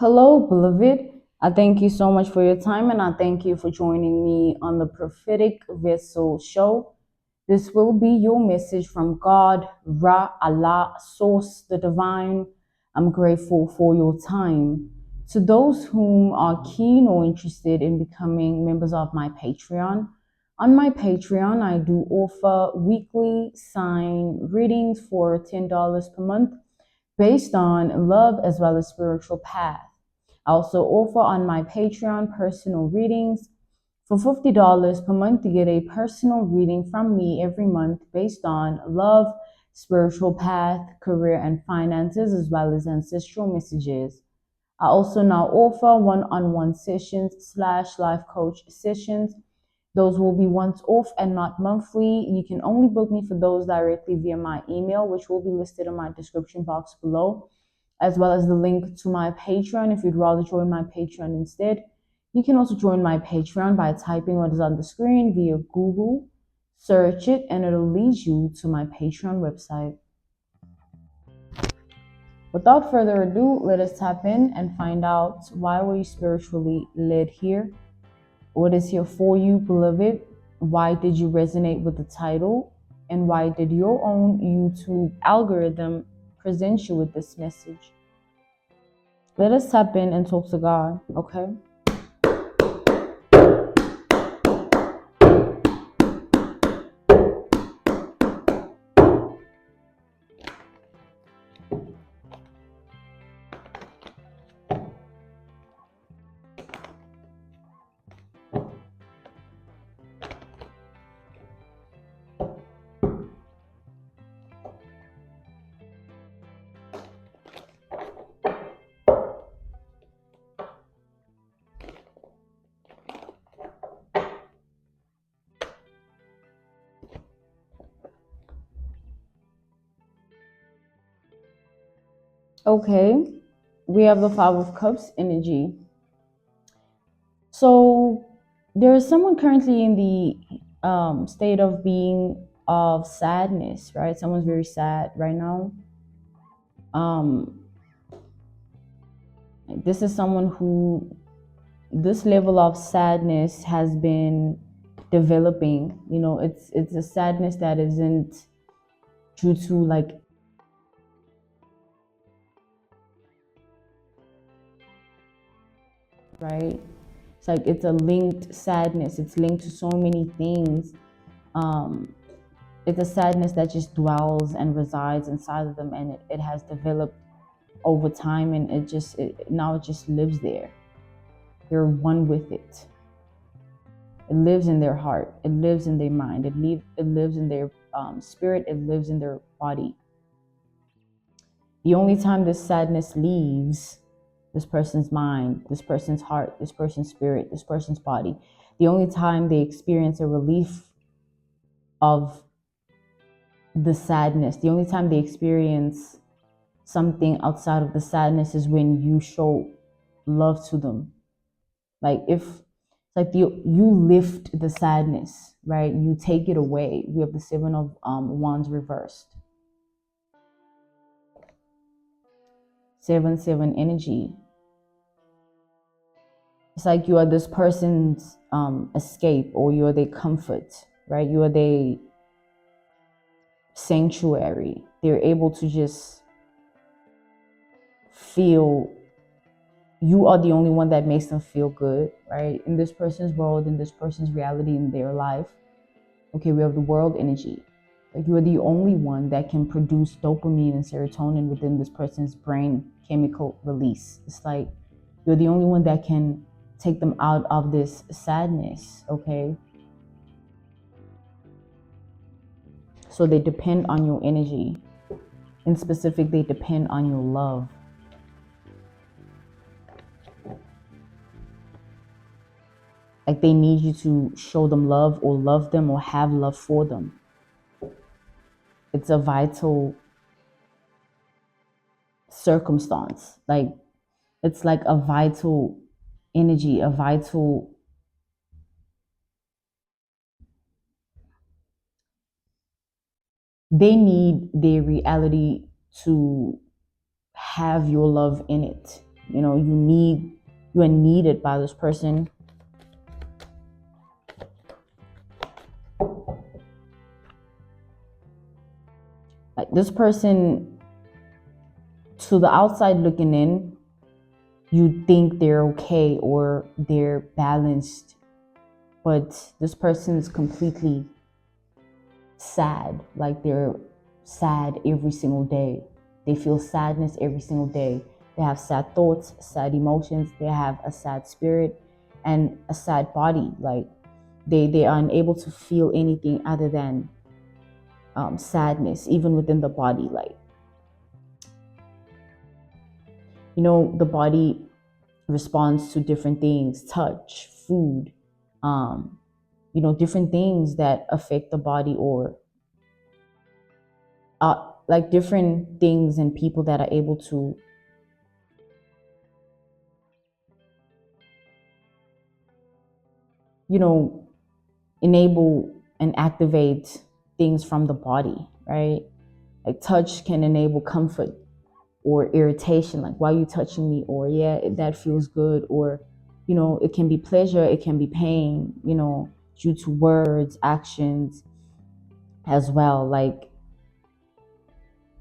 Hello, beloved. I thank you so much for your time and I thank you for joining me on the Prophetic Vessel Show. This will be your message from God, Ra, Allah, Source, the Divine. I'm grateful for your time. To those whom are keen or interested in becoming members of my Patreon, on my Patreon, I do offer weekly sign readings for $10 per month based on love as well as spiritual path. I also offer on my Patreon personal readings for $50 per month to get a personal reading from me every month based on love, spiritual path, career, and finances, as well as ancestral messages. I also now offer one-on-one sessions / life coach sessions. Those will be once off and not monthly. You can only book me for those directly via my email, which will be listed in my description box below, as well as the link to my Patreon if you'd rather join my Patreon instead. You can also join my Patreon by typing what is on the screen via Google, search it, and it'll lead you to my Patreon website. Without further ado, let us tap in and find out why were you spiritually led here? What is here for you, beloved? Why did you resonate with the title? And why did your own YouTube algorithm present you with this message? Let us tap in and talk to God, okay? Okay, we have the Five of Cups energy. So there is someone currently in the state of being of sadness, right? Someone's very sad right now. This is someone who this level of sadness has been developing. You know, it's a sadness that isn't due to like right. It's like it's a linked sadness. It's linked to so many things. Um, it's a sadness that just dwells and resides inside of them, and it has developed over time, and now it just lives there. They're one with it. It lives in their heart. It lives in their mind. It lives in their spirit. It lives in their body. The only time this sadness leaves this person's mind, this person's heart, this person's spirit, this person's body, the only time they experience a relief of the sadness, the only time they experience something outside of the sadness is when you show love to them. Like if like you lift the sadness, right? You take it away. We have the Seven of Wands reversed. 7-7 energy. It's like you are this person's escape, or you are their comfort, right? You are their sanctuary. They're able to just feel, you are the only one that makes them feel good, right? In this person's world, in this person's reality, in their life. Okay, we have the world energy. Like you are the only one that can produce dopamine and serotonin within this person's brain chemical release. It's like you're the only one that can take them out of this sadness, okay? So they depend on your energy. In specific, they depend on your love. Like they need you to show them love or love them or have love for them. It's a vital circumstance. Like it's like a vital energy, a vital they need their reality to have your love in it. You know, you are needed by this person. Like this person, to the outside looking in, you think they're okay or they're balanced, but this person is completely sad. Like they're sad every single day. They feel sadness every single day. They have sad thoughts, sad emotions. They have a sad spirit and a sad body. Like they are unable to feel anything other than sadness, even within the body. Like, you know, the body responds to different things, touch, food, you know, different things that affect the body, or like different things and people that are able to you know, enable and activate things from the body, right? Like touch can enable comfort or irritation, like, why are you touching me? Or yeah, that feels good. Or, you know, it can be pleasure, it can be pain, you know, due to words, actions as well. Like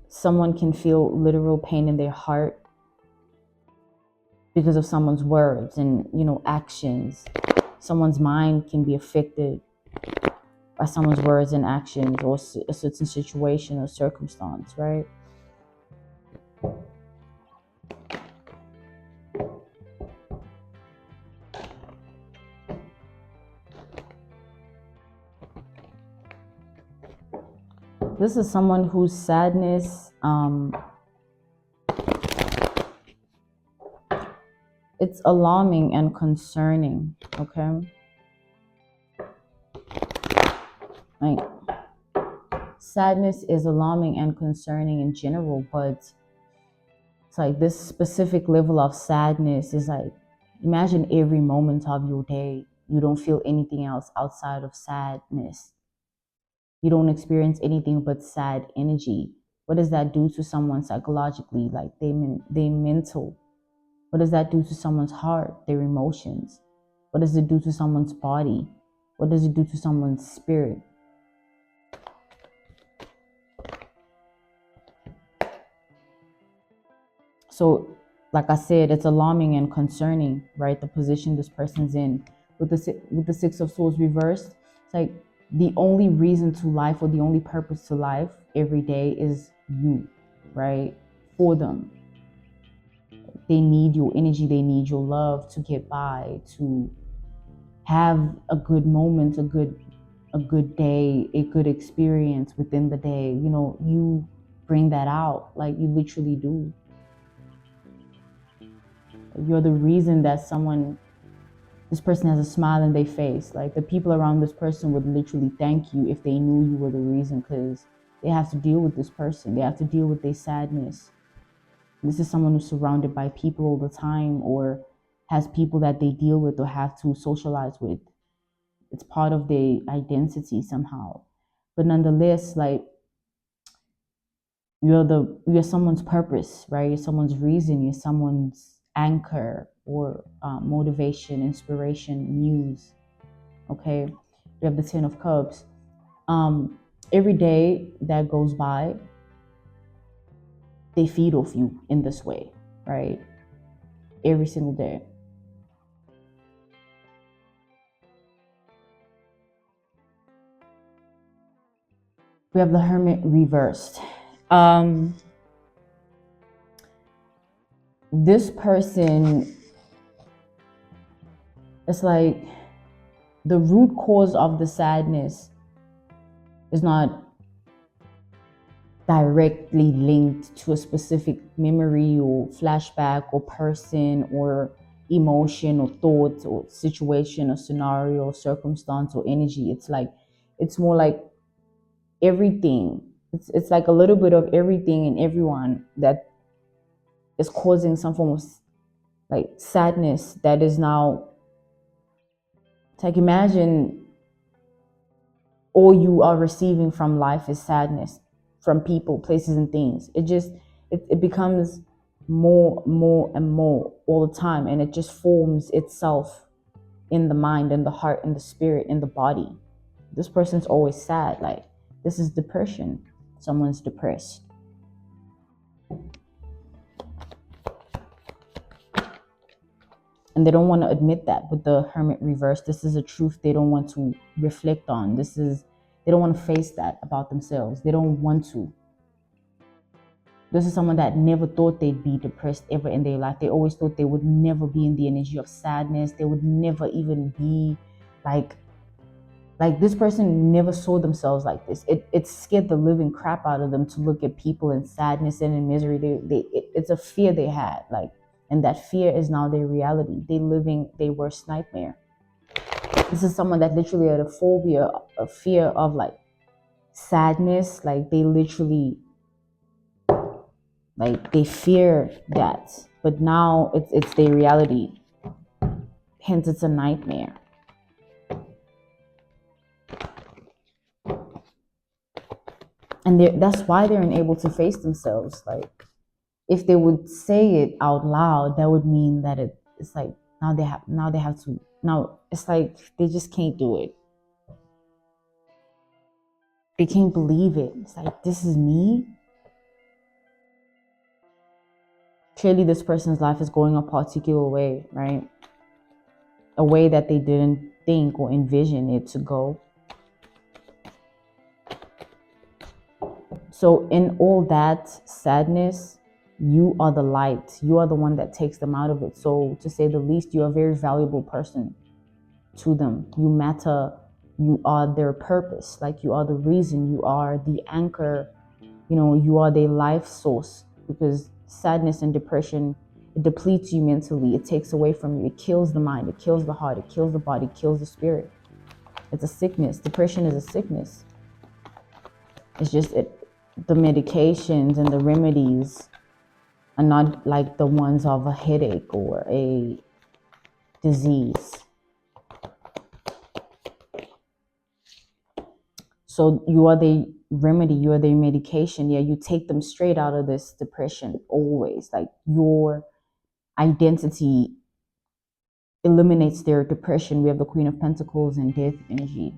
someone can feel literal pain in their heart because of someone's words and, you know, actions. Someone's mind can be affected by someone's words and actions, or a certain situation or circumstance, right? This is someone whose sadness, it's alarming and concerning, okay? Like, sadness is alarming and concerning in general, but it's like this specific level of sadness is like, imagine every moment of your day, you don't feel anything else outside of sadness. You don't experience anything but sad energy. What does that do to someone psychologically? Like they mental. What does that do to someone's heart, their emotions? What does it do to someone's body? What does it do to someone's spirit? So, like I said, it's alarming and concerning, right? The position this person's in. With the Six of Swords reversed, it's like the only reason to life, or the only purpose to life every day is you, right? For them. They need your energy, they need your love to get by, to have a good moment, a good day, a good experience within the day. You know, you bring that out, like you literally do. You're the reason that this person has a smile in their face. Like the people around this person would literally thank you if they knew you were the reason, because they have to deal with this person. They have to deal with their sadness. This is someone who's surrounded by people all the time, or has people that they deal with or have to socialize with. It's part of their identity somehow. But nonetheless, like you're someone's purpose, right? You're someone's reason. You're someone's anchor, or motivation, inspiration, muse. Okay, we have the Ten of Cups. Every day that goes by, they feed off you in this way, right? Every single day. We have the Hermit reversed. This person, it's like the root cause of the sadness is not directly linked to a specific memory or flashback or person or emotion or thought or situation or scenario or circumstance or energy. It's like, it's more like everything. It's like a little bit of everything and everyone that is causing some form of like sadness that is now, it's like, imagine all you are receiving from life is sadness, from people, places, and things. It becomes more and more all the time, and it just forms itself in the mind, in the heart, in the spirit, in the body. This person's always sad. Like, this is depression. Someone's depressed. And they don't want to admit that. With the Hermit reverse, this is a truth they don't want to reflect on. They don't want to face that about themselves. They don't want to. This is someone that never thought they'd be depressed ever in their life. They always thought they would never be in the energy of sadness. They would never even be like this person never saw themselves like this. It scared the living crap out of them to look at people in sadness and in misery. It's a fear they had, like, and that fear is now their reality. They living their worst nightmare. This is someone that literally had a phobia, a fear of like sadness. Like, they literally, like, they fear that, but now it's their reality. Hence, it's a nightmare. And that's why they're unable to face themselves. Like, if they would say it out loud, that would mean that it's like now they have to. Now it's like they just can't do it. They can't believe it. It's like, this is me. Clearly, this person's life is going a particular way, right? A way that they didn't think or envision it to go. So in all that sadness, you are the light. You are the one that takes them out of it. So to say the least, you're a very valuable person to them. You matter. You are their purpose. Like, you are the reason. You are the anchor. You know, you are their life source. Because sadness and depression, it depletes you mentally. It takes away from you. It kills the mind. It kills the heart. It kills the body. It kills the spirit. It's a sickness. Depression is a sickness. It's just the medications and the remedies are not like the ones of a headache or a disease. So you are the remedy, you are the medication. Yeah, you take them straight out of this depression always. Like, your identity eliminates their depression. We have the Queen of Pentacles and death energy.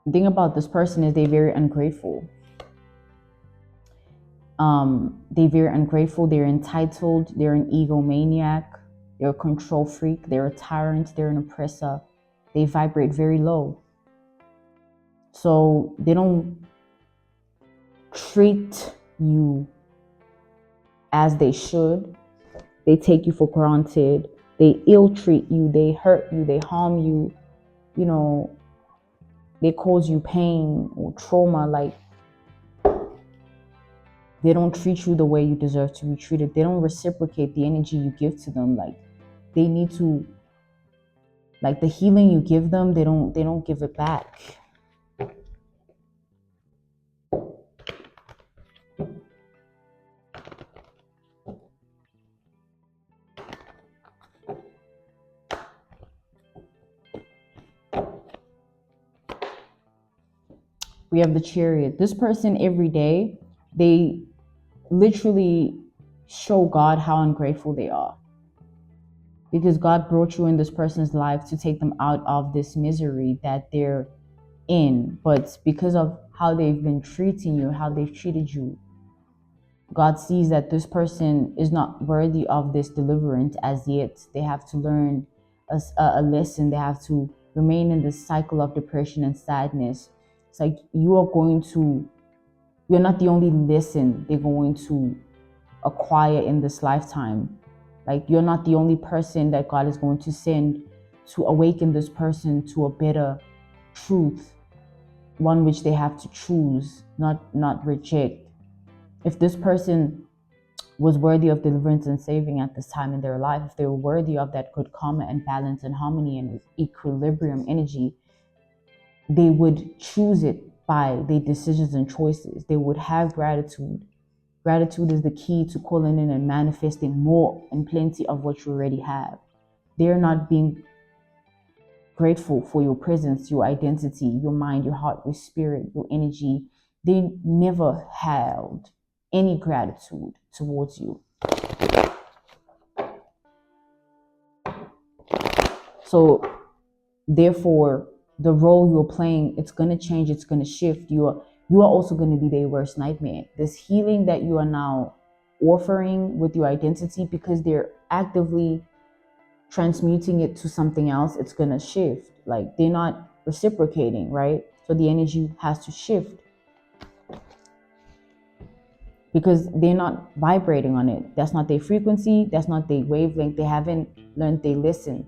The thing about this person is they're very ungrateful. They're very ungrateful. They're entitled. They're an egomaniac. They're a control freak. They're a tyrant. They're an oppressor. They vibrate very low. So they don't treat you as they should. They take you for granted. They ill-treat you. They hurt you. They harm you. You know, they cause you pain or trauma. Like, they don't treat you the way you deserve to be treated. They don't reciprocate the energy you give to them. Like, they need to, like, the healing you give them, they don't give it back. We have the Chariot. This person, every day, they literally show God how ungrateful they are. Because God brought you in this person's life to take them out of this misery that they're in. But because of how they've been treating you, how they've treated you, God sees that this person is not worthy of this deliverance as yet. They have to learn a lesson. They have to remain in this cycle of depression and sadness. It's like, you're not the only lesson they're going to acquire in this lifetime. Like, you're not the only person that God is going to send to awaken this person to a better truth, one which they have to choose, not reject. If this person was worthy of deliverance and saving at this time in their life, if they were worthy of that good karma and balance and harmony and equilibrium energy, they would choose it by their decisions and choices. They would have gratitude. Gratitude is the key to calling in and manifesting more and plenty of what you already have. They're not being grateful for your presence, your identity, your mind, your heart, your spirit, your energy, they never held any gratitude towards you. So therefore, the role you're playing, it's going to change, it's going to shift. You are also going to be their worst nightmare. This healing that you are now offering with your identity, because they're actively transmuting it to something else, it's going to shift. Like, they're not reciprocating, right? So the energy has to shift because they're not vibrating on it. That's not their frequency. That's not their wavelength. They haven't learned they listen.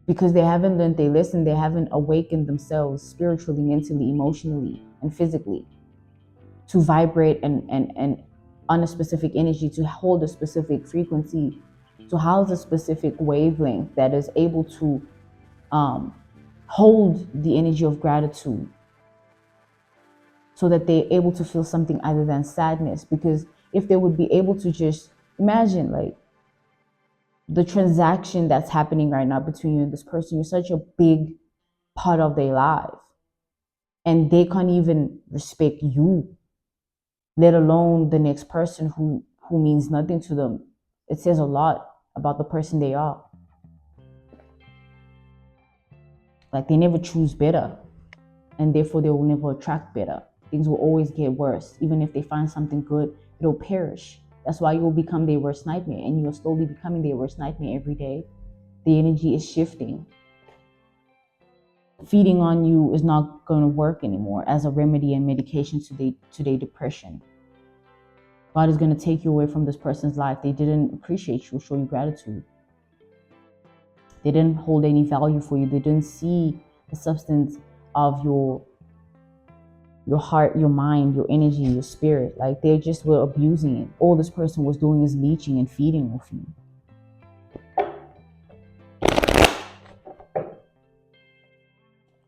Because they haven't learned they listen, they haven't awakened themselves spiritually, mentally, emotionally, and physically to vibrate and on a specific energy, to hold a specific frequency, to house a specific wavelength that is able to hold the energy of gratitude, so that they're able to feel something other than sadness. Because if they would be able to just imagine, like, the transaction that's happening right now between you and this person, you're such a big part of their life, and they can't even respect you, let alone the next person who means nothing to them. It says a lot about the person they are. Like, they never choose better, and therefore they will never attract better. Things will always get worse. Even if they find something good, it'll perish. That's why you will become their worst nightmare, and you are slowly becoming their worst nightmare every day. The energy is shifting. Feeding on you is not going to work anymore as a remedy and medication to their depression. God is going to take you away from this person's life. They didn't appreciate you, show you gratitude. They didn't hold any value for you. They didn't see the substance of your heart, your mind, your energy, your spirit. Like, they just were abusing it. All this person was doing is leeching and feeding off you.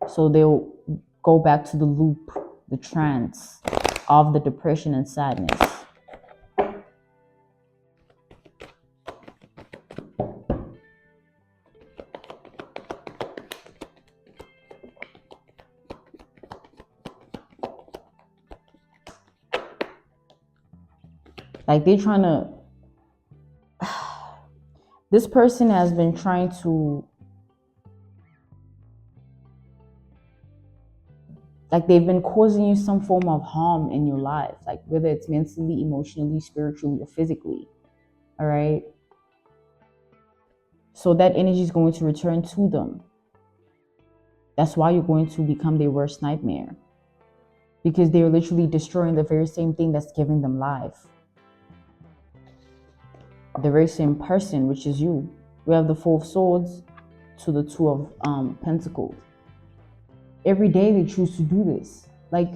So they'll go back to the loop, the trance of the depression and sadness. Like, they're trying to, this person has been trying to, like, they've been causing you some form of harm in your life, like whether it's mentally, emotionally, spiritually, or physically. All right. So that energy is going to return to them. That's why you're going to become their worst nightmare, because they're literally destroying the very same thing that's giving them life. The very same person, which is you. We have the Four of Swords to the Two of Pentacles. Every day they choose to do this. Like,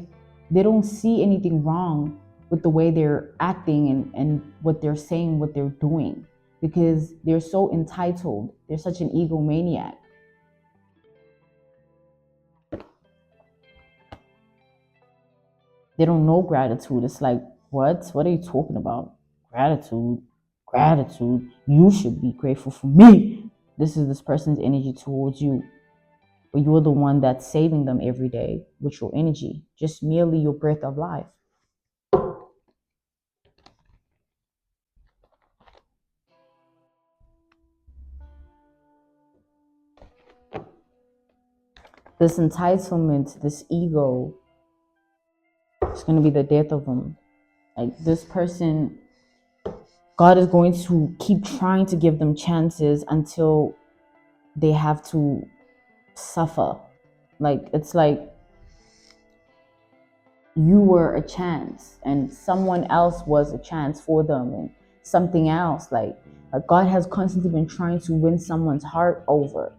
they don't see anything wrong with the way they're acting and what they're saying, what they're doing, because they're so entitled. They're such an egomaniac. They don't know gratitude. It's like, what are you talking about? Gratitude. You should be grateful for me. This is this person's energy towards you. But you're the one that's saving them every day with your energy, just merely your breath of life. This entitlement, this ego, is going to be the death of them. Like, this person, God is going to keep trying to give them chances until they have to suffer. Like, it's like you were a chance and someone else was a chance for them, and something else. Like God has constantly been trying to win someone's heart over,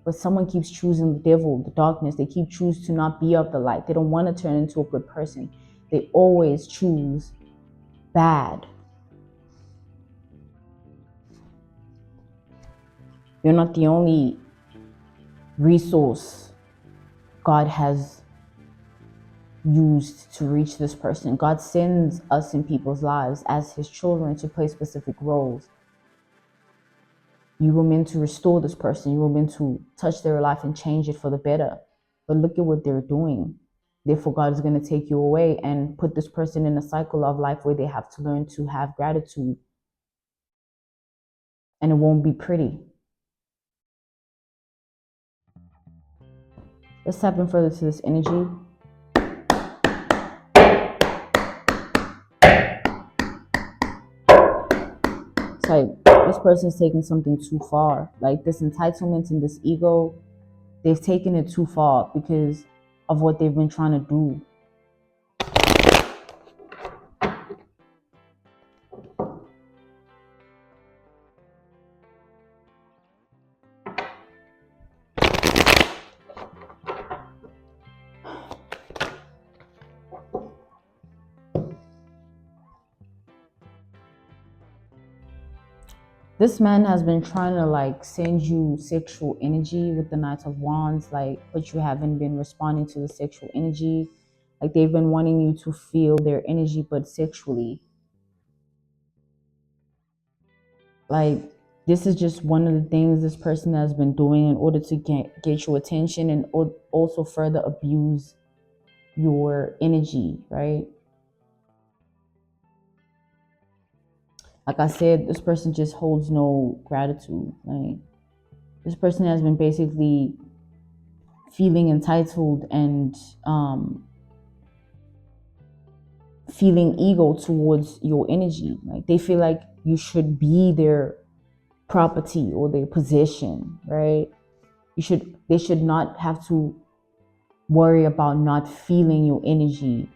but someone keeps choosing the devil, the darkness. They keep choosing to not be of the light. They don't want to turn into a good person. They always choose bad. You're not the only resource God has used to reach this person. God sends us in people's lives as his children to play specific roles. You were meant to restore this person. You were meant to touch their life and change it for the better. But look at what they're doing. Therefore, God is going to take you away and put this person in a cycle of life where they have to learn to have gratitude. And it won't be pretty. Let's tap in further to this energy. It's like this person's taking something too far. Like this entitlement and this ego, they've taken it too far because of what they've been trying to do. This man has been trying to like send you sexual energy with the Knight of Wands, like, but you haven't been responding to the sexual energy. Like they've been wanting you to feel their energy, but sexually. Like this is just one of the things this person has been doing in order to get your attention and also further abuse your energy, right? Like I said, this person just holds no gratitude. Like this person has been basically feeling entitled and feeling ego towards your energy. Like they feel like you should be their property or their possession, right? They should not have to worry about not feeling your energy.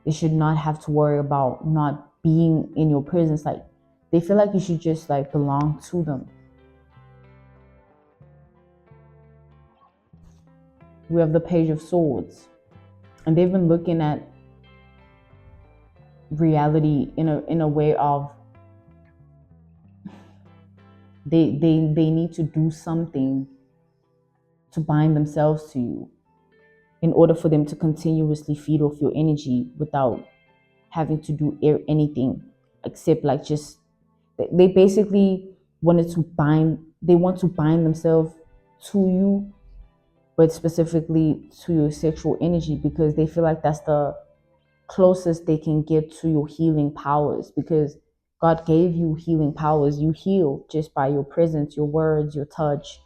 They should not have to worry about not being in your presence. Like they feel like you should just like belong to them. We have the Page of Swords, and they've been looking at reality in a way of they need to do something to bind themselves to you in order for them to continuously feed off your energy without having to do anything except like just they basically want to bind themselves to you, but specifically to your sexual energy, because they feel like that's the closest they can get to your healing powers, because God gave you healing powers. You heal just by your presence, your words, your touch.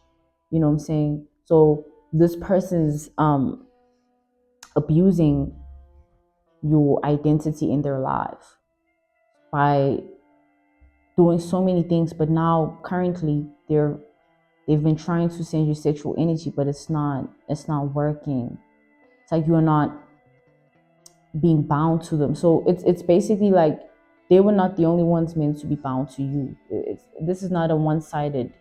You know what I'm saying? So this person's abusing your identity in their life by doing so many things, but now currently they've been trying to send you sexual energy, but it's not working. It's like you're not being bound to them. So it's basically like they were not the only ones meant to be bound to you. This is not a one-sided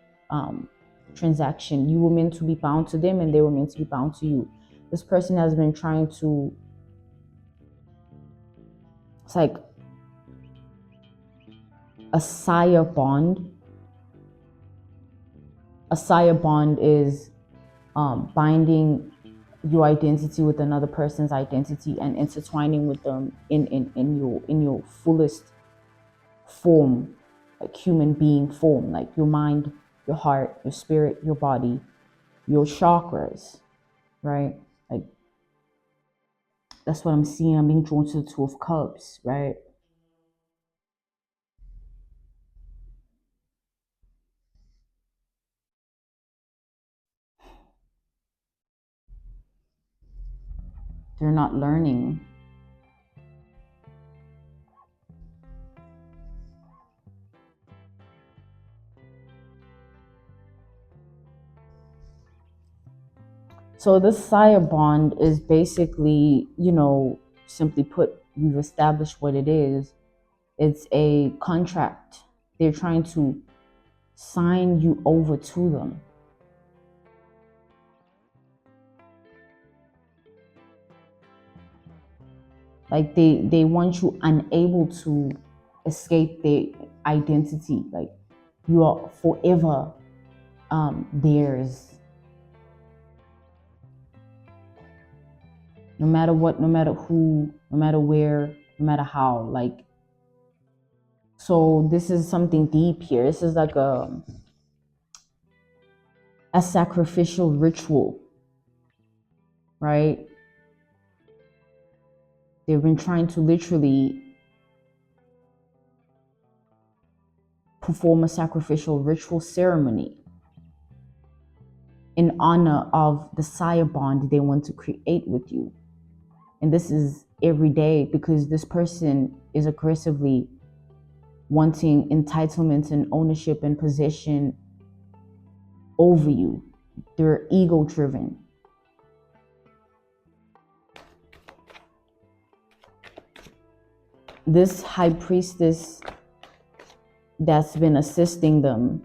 transaction. You were meant to be bound to them and they were meant to be bound to you. This person has been trying to, it's like a sire bond. A sire bond is binding your identity with another person's identity and intertwining with them in your fullest form, like human being form, like your mind, your heart, your spirit, your body, your chakras, right? Like that's what I'm seeing. I'm being drawn to the Two of Cups, right? They're not learning. So this sire bond is basically, simply put, we've established what it is. It's a contract. They're trying to sign you over to them. Like they want you unable to escape their identity. Like you are forever theirs. No matter what, no matter who, no matter where, no matter how. Like, so this is something deep here. This is like a sacrificial ritual, right? They've been trying to literally perform a sacrificial ritual ceremony in honor of the sire bond they want to create with you. And this is every day because this person is aggressively wanting entitlement and ownership and possession over you. They're ego driven. This high priestess that's been assisting them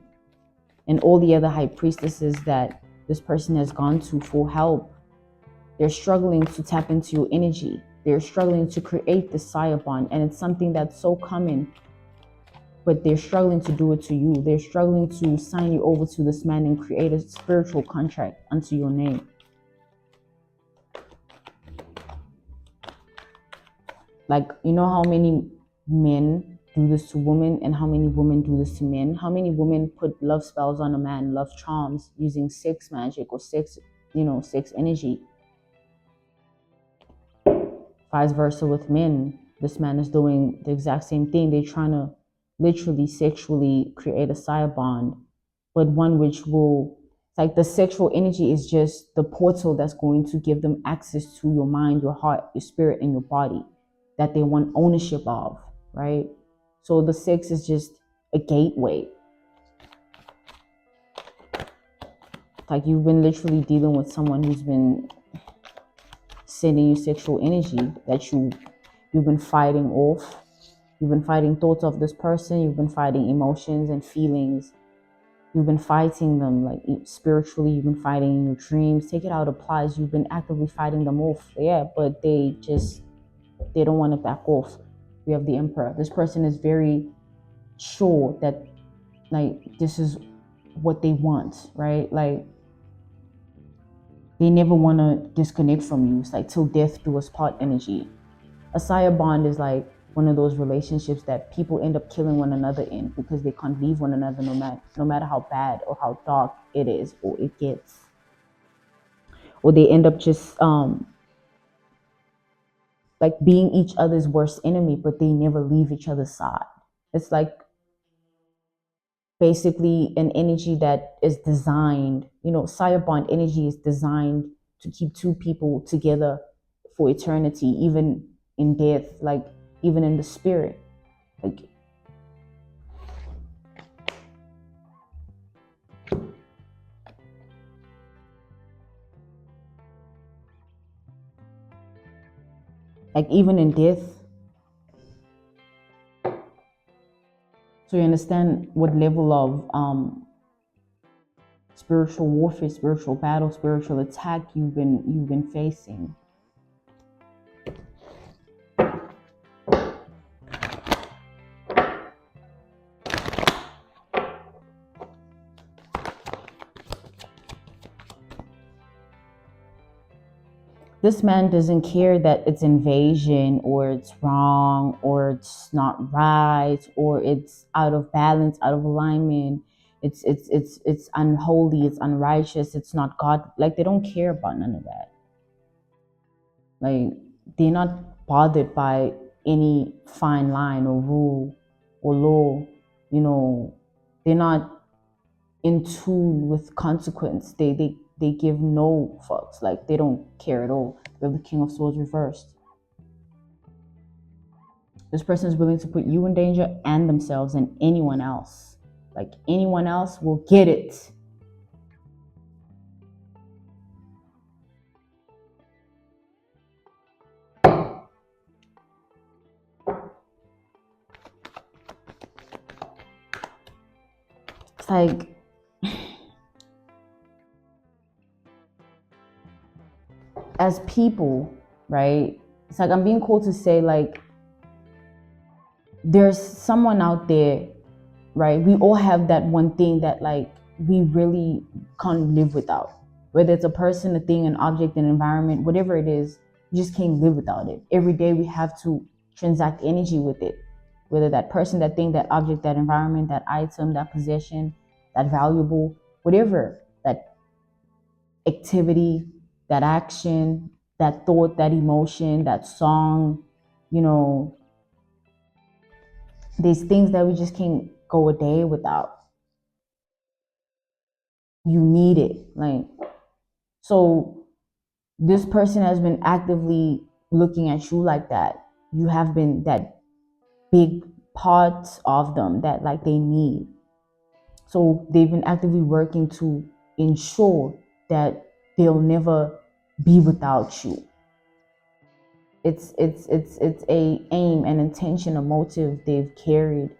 and all the other high priestesses that this person has gone to for help, they're struggling to tap into your energy. They're struggling to create the sire bond, and it's something that's so common, but they're struggling to do it to you. They're struggling to sign you over to this man and create a spiritual contract unto your name. Like, you know how many men do this to women and how many women do this to men? How many women put love spells on a man, love charms, using sex magic or sex, sex energy? Vice versa with men. This man is doing the exact same thing. They're trying to literally sexually create a sire bond, but one which will, like, the sexual energy is just the portal that's going to give them access to your mind, your heart, your spirit, and your body that they want ownership of, right? So the sex is just a gateway. Like, you've been literally dealing with someone who's been sending you sexual energy that you've been fighting off. You've been fighting thoughts of this person. You've been fighting emotions and feelings. You've been fighting them, like, spiritually. You've been fighting in your dreams. Take it how it applies. You've been actively fighting them off. Yeah, but they don't want to back off. We have the Emperor. This person is very sure that, like, this is what they want, right? Like, they never want to disconnect from you. It's like till death do us part energy. A sire bond is like one of those relationships that people end up killing one another in because they can't leave one another no matter how bad or how dark it is or it gets. Or they end up just like being each other's worst enemy, but they never leave each other's side. It's like basically an energy that is designed, sire bond energy is designed to keep two people together for eternity, even in death, like even in the spirit. Like even in death. So you understand what level of spiritual warfare, spiritual battle, spiritual attack you've been facing. This man doesn't care that it's invasion or it's wrong or it's not right or it's out of balance, out of alignment. It's unholy, it's unrighteous, it's not God. Like, they don't care about none of that. Like, they're not bothered by any fine line or rule or law. They're not in tune with consequence. They give no fucks. Like, they don't care at all. They're the King of Swords reversed. This person is willing to put you in danger and themselves and anyone else. Like, anyone else will get it. It's like, as people, right? It's like I'm being called to say, like, there's someone out there, right? We all have that one thing that, like, we really can't live without. Whether it's a person, a thing, an object, an environment, whatever it is, you just can't live without it. Every day we have to transact energy with it. Whether that person, that thing, that object, that environment, that item, that possession, that valuable, whatever, that activity, that action, that thought, that emotion, that song, You know, there's things that we just can't go a day without. You need it. Like, so this person has been actively looking at you like that. You have been that big part of them that like they need. So they've been actively working to ensure that they'll never be without you. It's a aim and intention, a motive they've carried,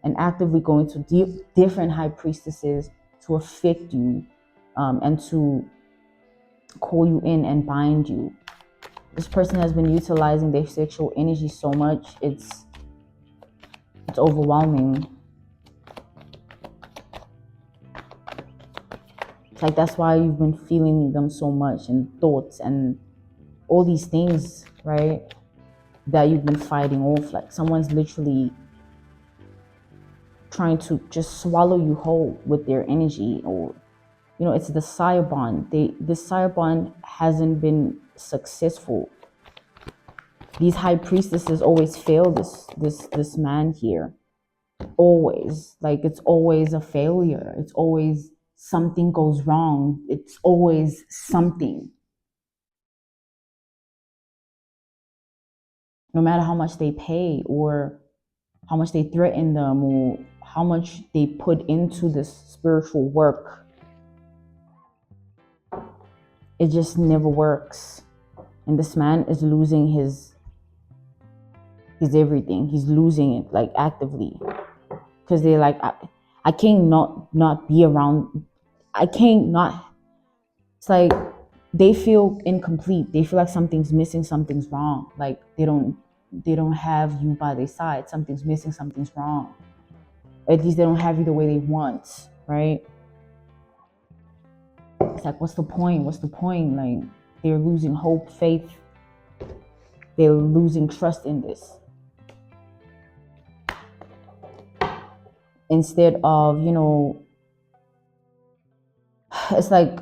and actively going to different high priestesses to affect you, and to call you in and bind you. This person has been utilizing their sexual energy so much, it's overwhelming. It's like that's why you've been feeling them so much, and thoughts and all these things, right? That you've been fighting off. Like someone's literally trying to just swallow you whole with their energy, or it's the sire bond. This sire bond hasn't been successful. These high priestesses always fail this man here. Always. Like it's always a failure. It's always something goes wrong. It's always something. No matter how much they pay, or how much they threaten them, or how much they put into this spiritual work, it just never works. And this man is losing his everything. He's losing it, like actively, because they're like, I can't not be around. I can't not. It's like they feel incomplete. They feel like something's missing, something's wrong. Like they don't have you by their side. Something's missing, something's wrong. At least they don't have you the way they want, right? It's like, what's the point? What's the point? Like they're losing hope, faith. They're losing trust in this. Instead of, it's like,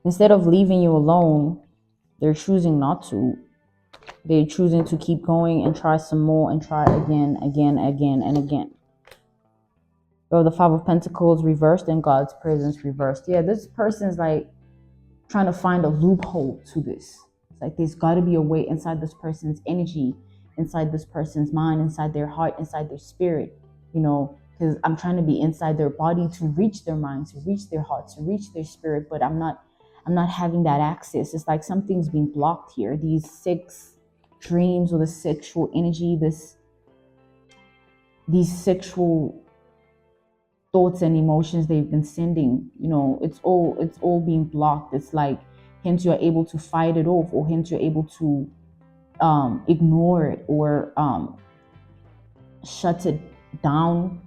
instead of leaving you alone, they're choosing not to. They're choosing to keep going and try some more and try again, and again. Or the Five of Pentacles reversed and God's presence reversed. Yeah, this person's like trying to find a loophole to this. It's like there's got to be a way inside this person's energy, inside this person's mind, inside their heart, inside their spirit, because I'm trying to be inside their body to reach their mind, to reach their heart, to reach their spirit, but I'm not having that access. It's like something's being blocked here. These 6 dreams, or the sexual energy, these sexual thoughts and emotions they've been sending, it's all being blocked. It's like, hence you're able to fight it off, or hence you're able to ignore it, or shut it down.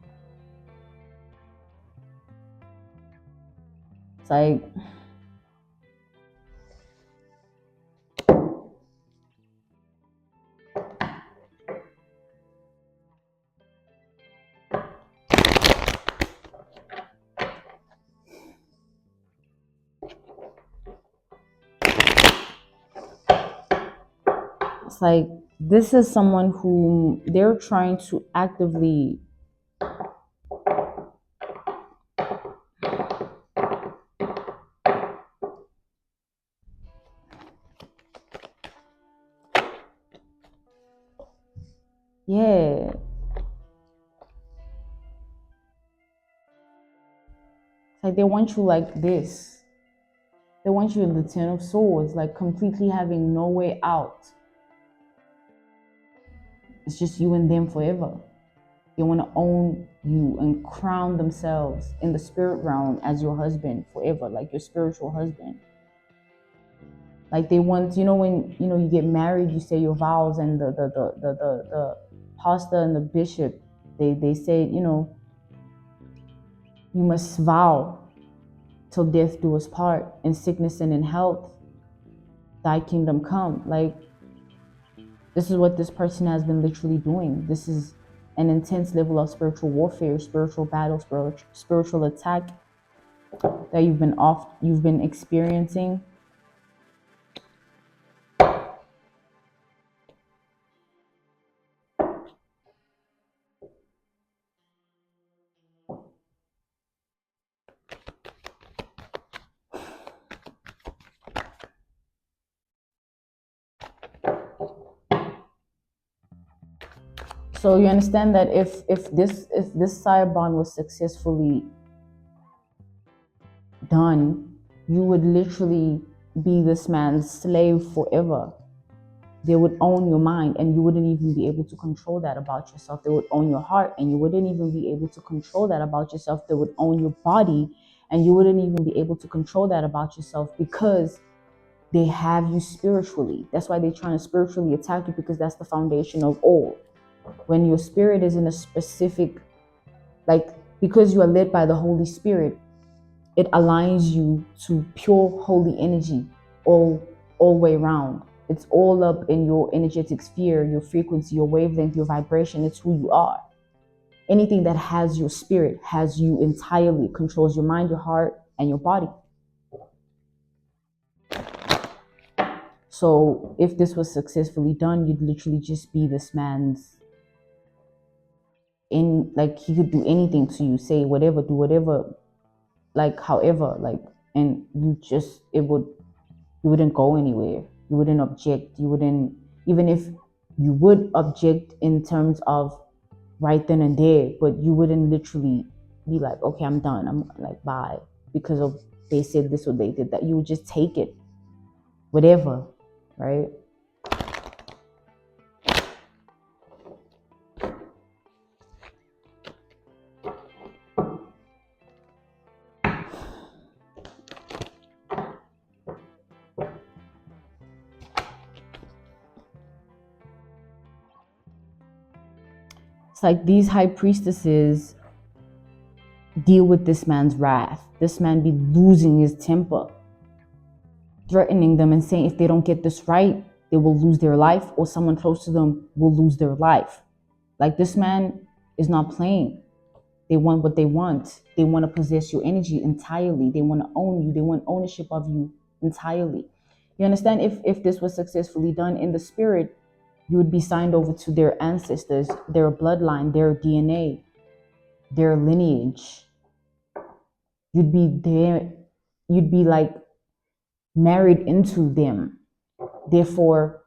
It's like, this is someone who they're trying to actively yeah. It's like they want you like this. They want you in the Ten of Swords, like completely having no way out. It's just you and them forever. They want to own you and crown themselves in the spirit realm as your husband forever, like your spiritual husband. Like they want, when you get married, you say your vows, and the pastor and the bishop, they say, you must vow till death do us part, in sickness and in health, thy kingdom come. Like, this is what this person has been literally doing. This is an intense level of spiritual warfare, spiritual battle, spiritual attack that you've been experiencing. So you understand that if this sire bond was successfully done, you would literally be this man's slave forever. They would own your mind, and you wouldn't even be able to control that about yourself. They would own your heart, and you wouldn't even be able to control that about yourself. They would own your body, and you wouldn't even be able to control that about yourself, because they have you spiritually. That's why they're trying to spiritually attack you, because that's the foundation of all. When your spirit is in a specific, like, because you are led by the Holy Spirit, it aligns you to pure holy energy all way around. It's all up in your energetic sphere, your frequency, your wavelength, your vibration. It's who you are. Anything that has your spirit has you entirely, controls your mind, your heart, and your body. So if this was successfully done, you'd literally just be this man's, in, like, he could do anything to you, say whatever, do whatever, like, however, like, and you wouldn't go anywhere. You wouldn't object. You wouldn't, even if you would object in terms of right then and there, but you wouldn't literally be like, okay, I'm done. I'm like, bye, because of they said this or they did that. You would just take it, whatever, right? It's like these high priestesses deal with this man's wrath. This man be losing his temper, threatening them and saying if they don't get this right, they will lose their life, or someone close to them will lose their life. Like, this man is not playing. They want what they want. They want to possess your energy entirely. They want to own you. They want ownership of you entirely. You understand? If this was successfully done in the spirit, you would be signed over to their ancestors, their bloodline, their DNA, their lineage. You'd be there. You'd be like married into them. Therefore,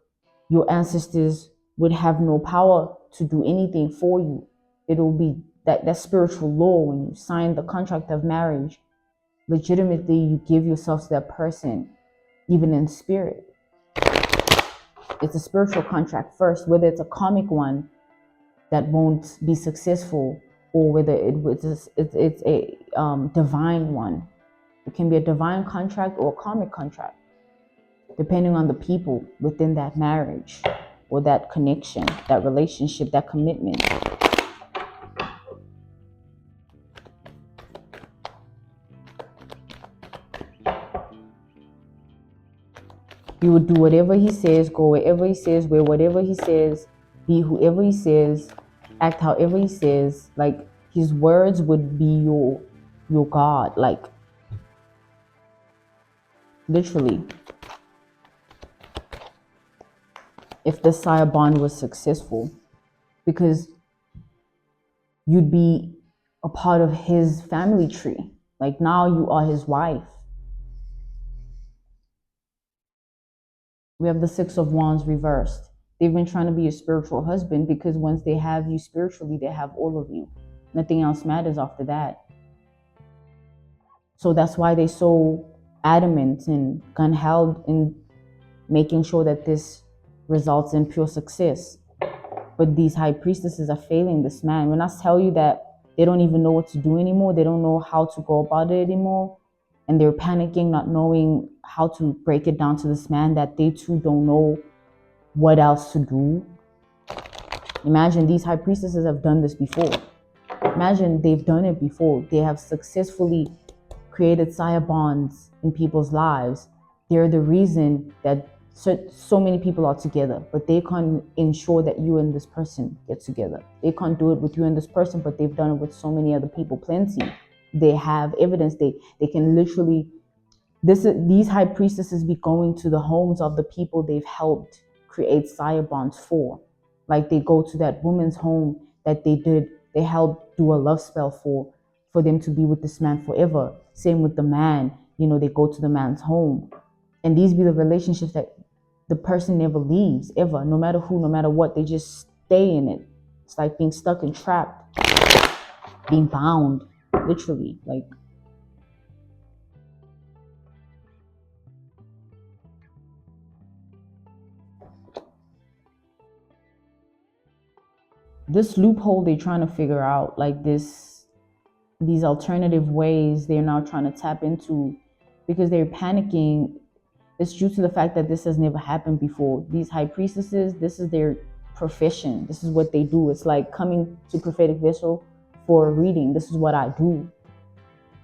your ancestors would have no power to do anything for you. It'll be that spiritual law. When you sign the contract of marriage, legitimately you give yourself to that person, even in spirit. It's a spiritual contract first, whether it's a karmic one that won't be successful, or whether it's a divine one. It can be a divine contract or a karmic contract, depending on the people within that marriage or that connection, that relationship, that commitment. You would do whatever he says, go wherever he says, wear whatever he says, be whoever he says, act however he says. Like, his words would be your God, like, literally. If the sire bond was successful, because you'd be a part of his family tree. Like, now you are his wife. We have the Six of Wands reversed. They've been trying to be your spiritual husband, because once they have you spiritually, they have all of you. Nothing else matters after that. So that's why they're so adamant and gun-held in making sure that this results in pure success. But these high priestesses are failing this man. When I tell you that they don't even know what to do anymore, they don't know how to go about it anymore, and they're panicking, not knowing how to break it down to this man, that they too don't know what else to do. Imagine these high priestesses have done this before. Imagine they've done it before. They have successfully created sire bonds in people's lives. They're the reason that so many people are together, but they can't ensure that you and this person get together. They can't do it with you and this person, but they've done it with so many other people, plenty. They have evidence. They can literally, these high priestesses be going to the homes of the people they've helped create sire bonds for. Like, they go to that woman's home that they helped do a love spell for them to be with this man forever. Same with the man, they go to the man's home. And these be the relationships that the person never leaves, ever, no matter who, no matter what. They just stay in it. It's like being stuck and trapped, being bound, literally. Like, this loophole they're trying to figure out, like these alternative ways they're now trying to tap into, because they're panicking. It's due to the fact that this has never happened before. These high priestesses, this is their profession. This is what they do. It's like coming to prophetic vessel for a reading. This is what I do.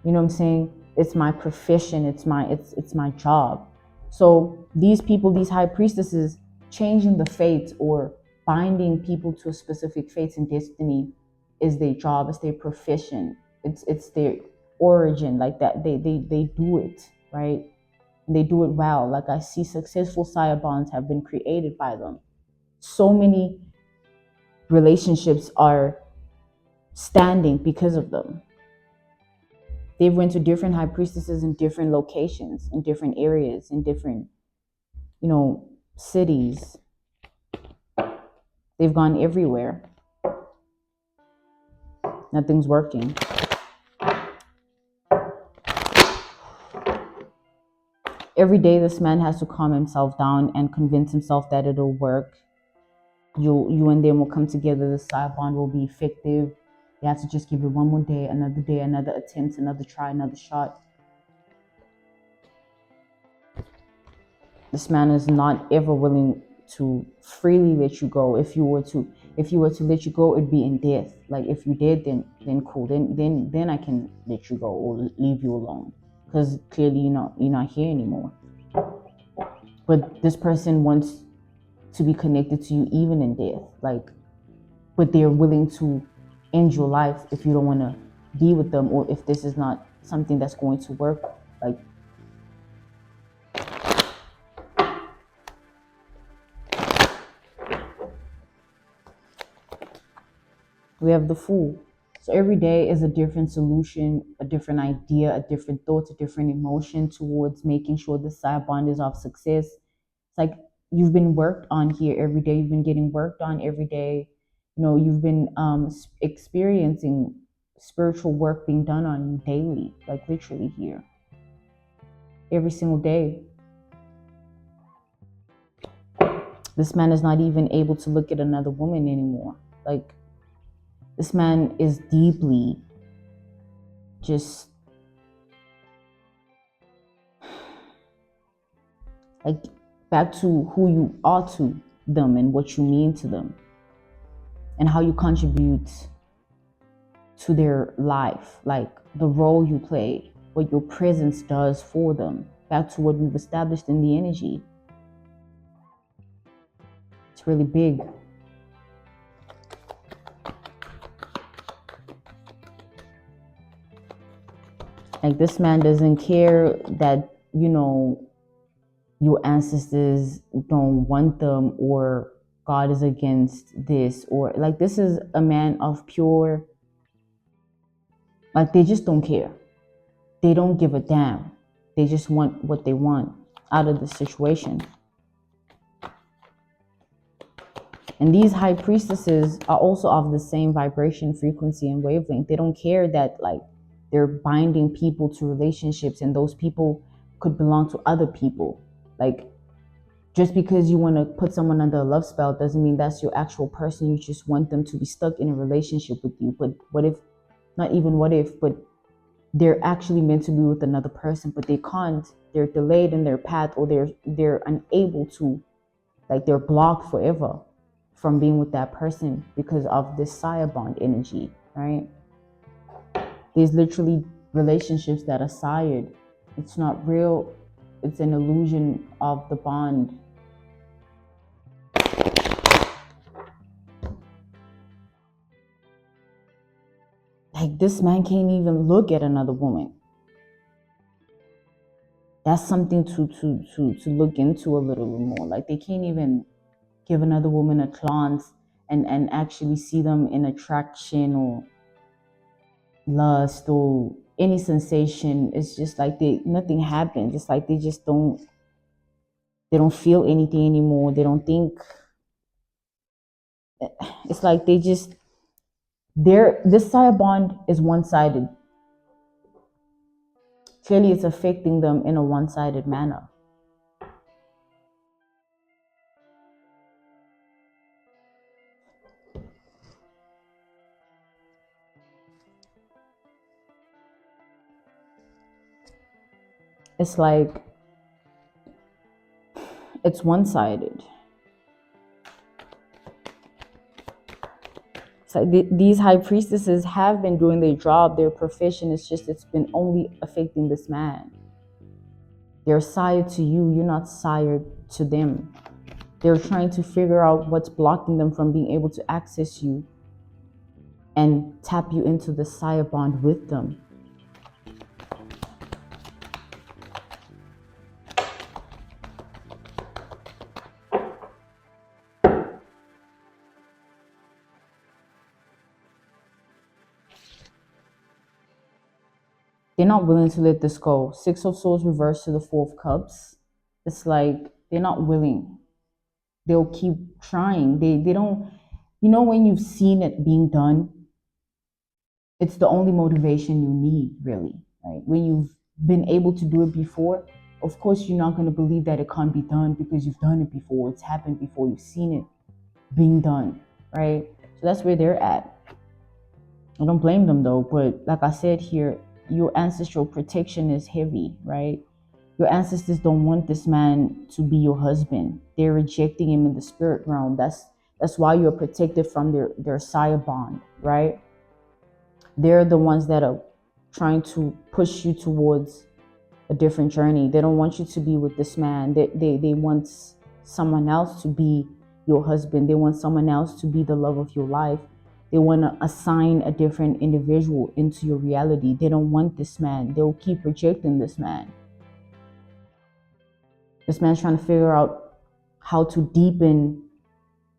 You know what I'm saying? It's my profession. It's my job. So these people, these high priestesses, changing the fates or binding people to a specific fate and destiny is their job. It's their profession. It's their origin. Like that, they do it right. They do it well. Like, I see successful sire bonds have been created by them. So many relationships are standing because of them. They've went to different high priestesses in different locations, in different areas, in different, cities. They've gone everywhere. Nothing's working. Every day this man has to calm himself down and convince himself that it'll work. You and them will come together. The sire bond will be effective. You have to just give it one more day, another attempt, another try, another shot. This man is not ever willing to freely let you go. If you were to let you go, it'd be in death. Like, if you did, then cool. Then I can let you go or leave you alone, because clearly you're not here anymore. But this person wants to be connected to you even in death. Like, but they're willing to end your life if you don't want to be with them, or if this is not something that's going to work. Like, we have the Fool. So every day is a different solution, a different idea, a different thought, a different emotion towards making sure the sire bond is of success. It's like you've been worked on here every day. You've been getting worked on every day. You've been experiencing spiritual work being done on you daily, like literally here, every single day. This man is not even able to look at another woman anymore. Like, this man is deeply just like back to who you are to them and what you mean to them and how you contribute to their life, like the role you play, what your presence does for them, back to what we've established in the energy. It's really big. Like, this man doesn't care that, your ancestors don't want them, or God is against this, or like, this is a man of pure, like, they just don't care. They don't give a damn. They just want what they want out of the situation. And these high priestesses are also of the same vibration, frequency, and wavelength. They don't care that, like, they're binding people to relationships, and those people could belong to other people. Like, just because you want to put someone under a love spell doesn't mean that's your actual person. You just want them to be stuck in a relationship with you. But what if, not even what if, but they're actually meant to be with another person, but they can't. They're delayed in their path, or they're unable to, like, they're blocked forever from being with that person because of this sire bond energy, right? There's literally relationships that are sired. It's not real. It's an illusion of the bond. Like, this man can't even look at another woman. That's something to look into a little bit more. Like, they can't even give another woman a glance and actually see them in attraction or lust or any sensation. It's just like nothing happens. It's like they just don't feel anything anymore. They don't think. It's like they just This Saya bond is one-sided. Clearly, it's affecting them in a one-sided manner. It's like it's one-sided. So these high priestesses have been doing their job, their profession. It's just it's been only affecting this man. They're sire to you. You're not sire to them. They're trying to figure out what's blocking them from being able to access you and tap you into the sire bond with them. They're not willing to let this go. Six of Swords reversed to the Four of Cups. It's like they're not willing. They'll keep trying. They don't, you know, when you've seen it being done, it's the only motivation you need, really, right? When you've been able to do it before, of course you're not going to believe that it can't be done because you've done it before. It's happened before. You've seen it being done, right? So that's where they're at. I don't blame them though, but like I said here, your ancestral protection is heavy, right? Your ancestors don't want this man to be your husband. They're rejecting him in the spirit realm. That's why you're protected from their sire bond, right? They're the ones that are trying to push you towards a different journey. They don't want you to be with this man. They want someone else to be your husband. They want someone else to be the love of your life. They want to assign a different individual into your reality. They don't want this man. They'll keep rejecting this man. This man's trying to figure out how to deepen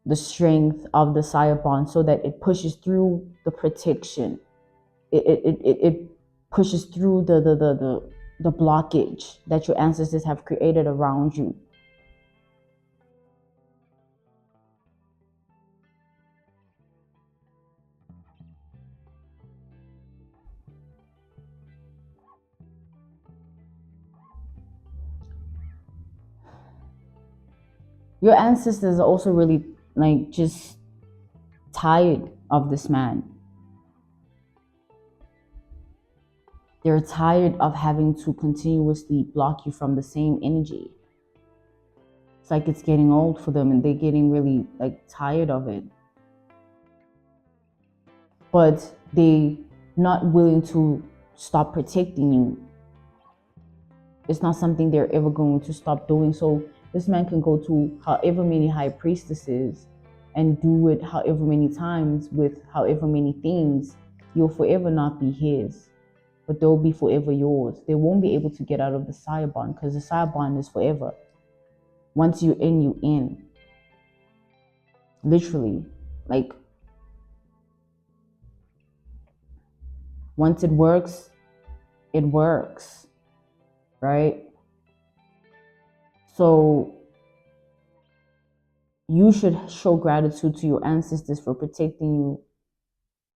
the strength of the sire bond so that it pushes through the protection. It pushes through the blockage that your ancestors have created around you. Your ancestors are also really like just tired of this man. They're tired of having to continuously block you from the same energy. It's like it's getting old for them and they're getting really like tired of it. But they're not willing to stop protecting you. It's not something they're ever going to stop doing. So this man can go to however many high priestesses and do it however many times with however many things. You'll forever not be his, but they'll be forever yours. They won't be able to get out of the sire bond because the sire bond is forever. Once you're in, you're in. Literally. Like, once it works, right? So you should show gratitude to your ancestors for protecting you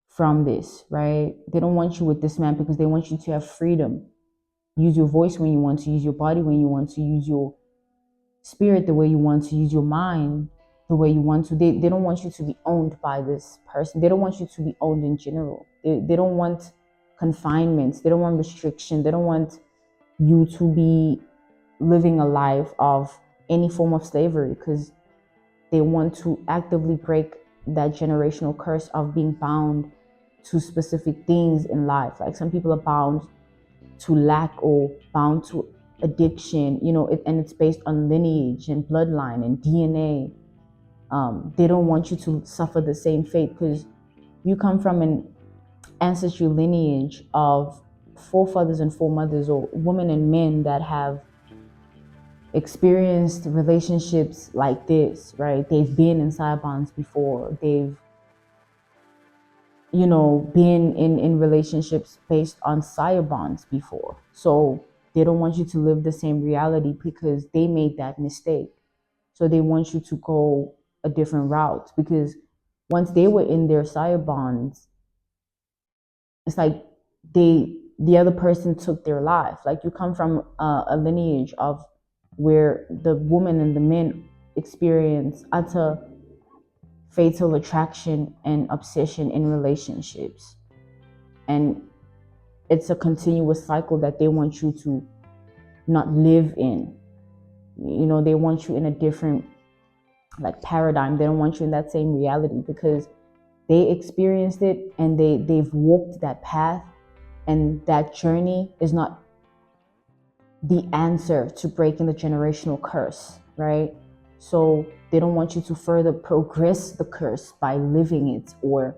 from this, right? They don't want you with this man because they want you to have freedom. Use your voice when you want to, use your body when you want to, use your spirit the way you want to, use your mind the way you want to. They don't want you to be owned by this person. They don't want you to be owned in general. They don't want confinements. They don't want restriction. They don't want you to be living a life of any form of slavery because they want to actively break that generational curse of being bound to specific things in life. Like some people are bound to lack or bound to addiction, you know, and it's based on lineage and bloodline and DNA. They don't want you to suffer the same fate because you come from an ancestral lineage of forefathers and foremothers or women and men that have experienced relationships like this, right? They've been in sire bonds before. They've, you know, been in relationships based on sire bonds before. So they don't want you to live the same reality because they made that mistake. So they want you to go a different route because once they were in their sire bonds, it's like the other person took their life. Like you come from a lineage of where the woman and the men experience utter fatal attraction and obsession in relationships, and it's a continuous cycle that they want you to not live in. You know, they want you in a different like paradigm. They don't want you in that same reality because they experienced it and they've walked that path, and that journey is not the answer to breaking the generational curse, right? So they don't want you to further progress the curse by living it or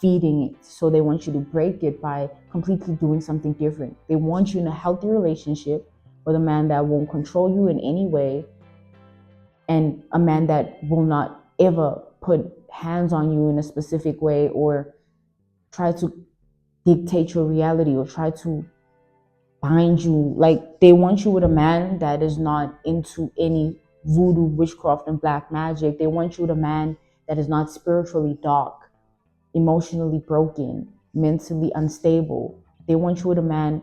feeding it. So they want you to break it by completely doing something different. They want you in a healthy relationship with a man that won't control you in any way, and a man that will not ever put hands on you in a specific way or try to dictate your reality or try to bind you. Like they want you with a man that is not into any voodoo, witchcraft, and black magic. They want you with a man that is not spiritually dark, emotionally broken, mentally unstable. They want you with a man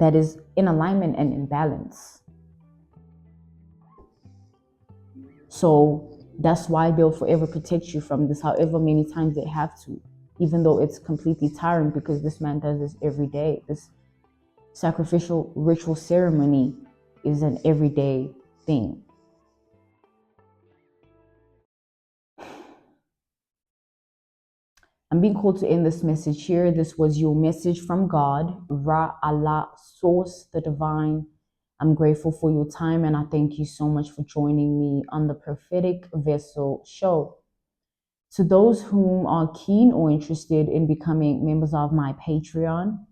that is in alignment and in balance. So that's why they'll forever protect you from this, however many times they have to, even though it's completely tiring, because this man does this every day. This sacrificial ritual ceremony is an everyday thing. I'm being called to end this message here. This was your message from God, Ra, Allah, Source, the Divine. I'm grateful for your time, and I thank you so much for joining me on the Prophetic Vessel Show. To those whom are keen or interested in becoming members of my Patreon,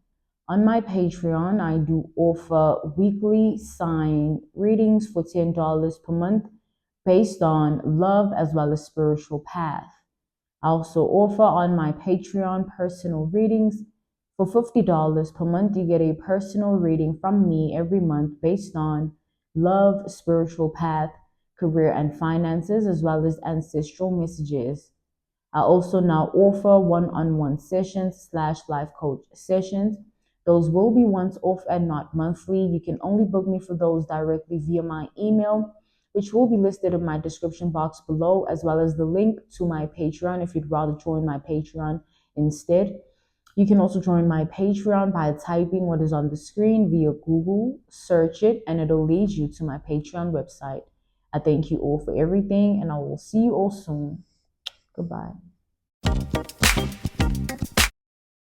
on my Patreon, I do offer weekly sign readings for $10 per month based on love as well as spiritual path. I also offer on my Patreon personal readings. For $50 per month, you get a personal reading from me every month based on love, spiritual path, career and finances, as well as ancestral messages. I also now offer one-on-one sessions / life coach sessions. Those will be once off and not monthly. You can only book me for those directly via my email, which will be listed in my description box below, as well as the link to my Patreon if you'd rather join my Patreon instead. You can also join my Patreon by typing what is on the screen via Google, search it, and it'll lead you to my Patreon website. I thank you all for everything, and I will see you all soon. Goodbye.